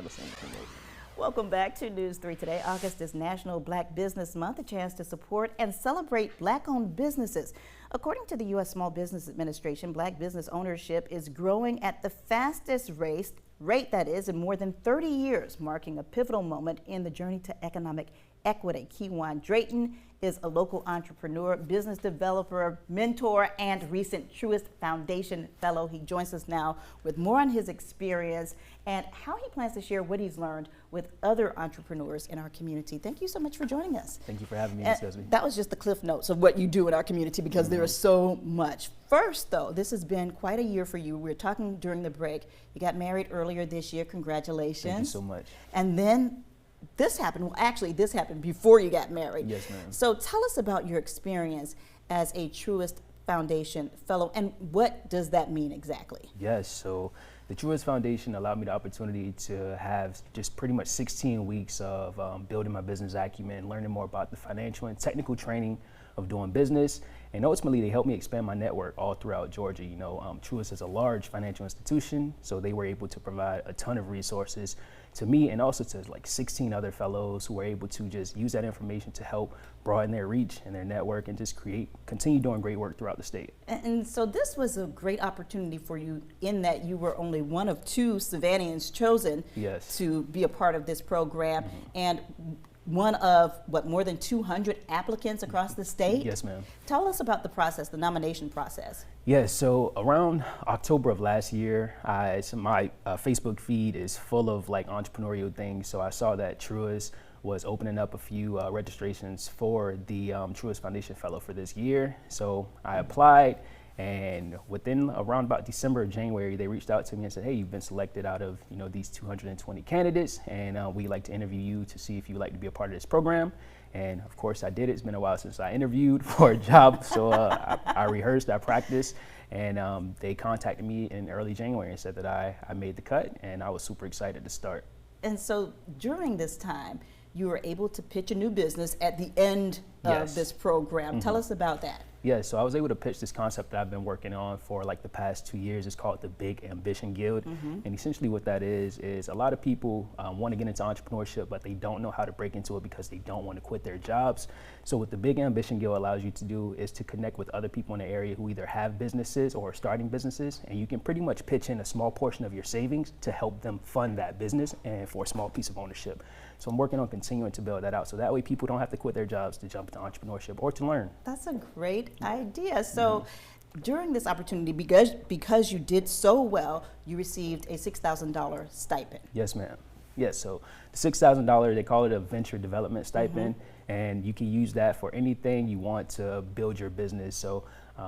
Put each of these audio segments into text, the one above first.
not gonna say anything else. Welcome back to News 3 Today. August is National Black Business Month, a chance to support and celebrate Black-owned businesses. According to the U.S. Small Business Administration, Black business ownership is growing at the fastest rate that is in more than 30 years, marking a pivotal moment in the journey to economic equity. Kewaan Drayton is a local entrepreneur, business developer, mentor, and recent Truist Foundation Fellow. He joins us now with more on his experience and how he plans to share what he's learned with other entrepreneurs in our community. Thank you so much for joining us. Thank you for having me, Ms. Gusby. That was just the cliff notes of what you do in our community because there is so much. First, though, this has been quite a year for you. We were talking during the break. You got married earlier this year. Congratulations. Thank you so much. And then this happened. Well, actually, this happened before you got married. Yes, ma'am. So tell us about your experience as a Truist Foundation Fellow, and what does that mean exactly? Yes, so the Truist Foundation allowed me the opportunity to have just pretty much 16 weeks of building my business acumen, learning more about the financial and technical training of doing business, and ultimately they helped me expand my network all throughout Georgia. You know, Truist is a large financial institution, so they were able to provide a ton of resources to me and also to like 16 other fellows who were able to just use that information to help broaden their reach and their network and just continue doing great work throughout the state. And so this was a great opportunity for you in that you were only one of two Savannahans chosen to be a part of this program, and one of, what, more than 200 applicants across the state? Yes, ma'am. Tell us about the process, the nomination process. Yes, so around October of last year, my Facebook feed is full of like entrepreneurial things. So I saw that Truist was opening up a few registrations for the Truist Foundation Fellow for this year. So I applied, and within around about December or January, they reached out to me and said, hey, you've been selected out of these 220 candidates, and we'd like to interview you to see if you'd like to be a part of this program. And of course I did it. It's been a while since I interviewed for a job, so I rehearsed, I practiced, and they contacted me in early January and said that I made the cut, and I was super excited to start. And so during this time, you were able to pitch a new business at the end of this program. Tell us about that. Yeah, so I was able to pitch this concept that I've been working on for like the past 2 years. It's called the Big Ambition Guild. And essentially what that is a lot of people want to get into entrepreneurship, but they don't know how to break into it because they don't want to quit their jobs. So what the Big Ambition Guild allows you to do is to connect with other people in the area who either have businesses or are starting businesses, and you can pretty much pitch in a small portion of your savings to help them fund that business and for a small piece of ownership. So I'm working on continuing to build that out so that way people don't have to quit their jobs to jump into entrepreneurship or to learn. That's a great idea. So during this opportunity, because you did so well, you received a $6,000 stipend. Yes, ma'am. Yes, so the $6,000, they call it a venture development stipend, and you can use that for anything you want to build your business. So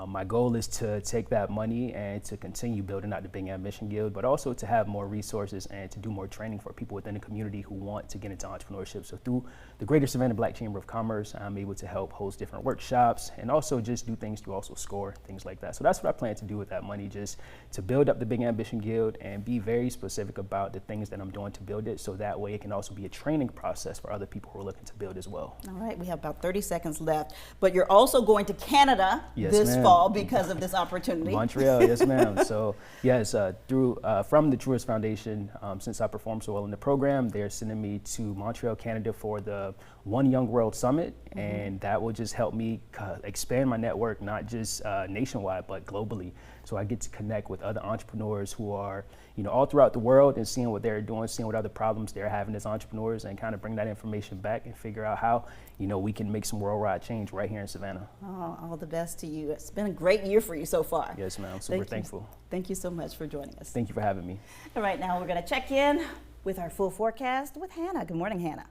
my goal is to take that money and to continue building out the Big Ambition Guild, but also to have more resources and to do more training for people within the community who want to get into entrepreneurship. So through the Greater Savannah Black Chamber of Commerce, I'm able to help host different workshops and also just do things to also score, things like that. So that's what I plan to do with that money, just to build up the Big Ambition Guild and be very specific about the things that I'm doing to build it, so that way it can also be a training process for other people who are looking to build as well. All right, we have about 30 seconds left, but you're also going to Canada this fall because of this opportunity. Montreal, yes, ma'am. So yes, from the Truist Foundation, since I performed so well in the program, they're sending me to Montreal, Canada for the One Young World Summit, and that will just help me expand my network, not just nationwide, but globally. So I get to connect with other entrepreneurs who are, all throughout the world, and seeing what they're doing, seeing what other problems they're having as entrepreneurs, and kind of bring that information back and figure out how, we can make some worldwide change right here in Savannah. Oh, all the best to you. It's been a great year for you so far. Yes, ma'am. Super thankful. Thank you so much for joining us. Thank you for having me. All right, now we're going to check in with our full forecast with Hannah. Good morning, Hannah.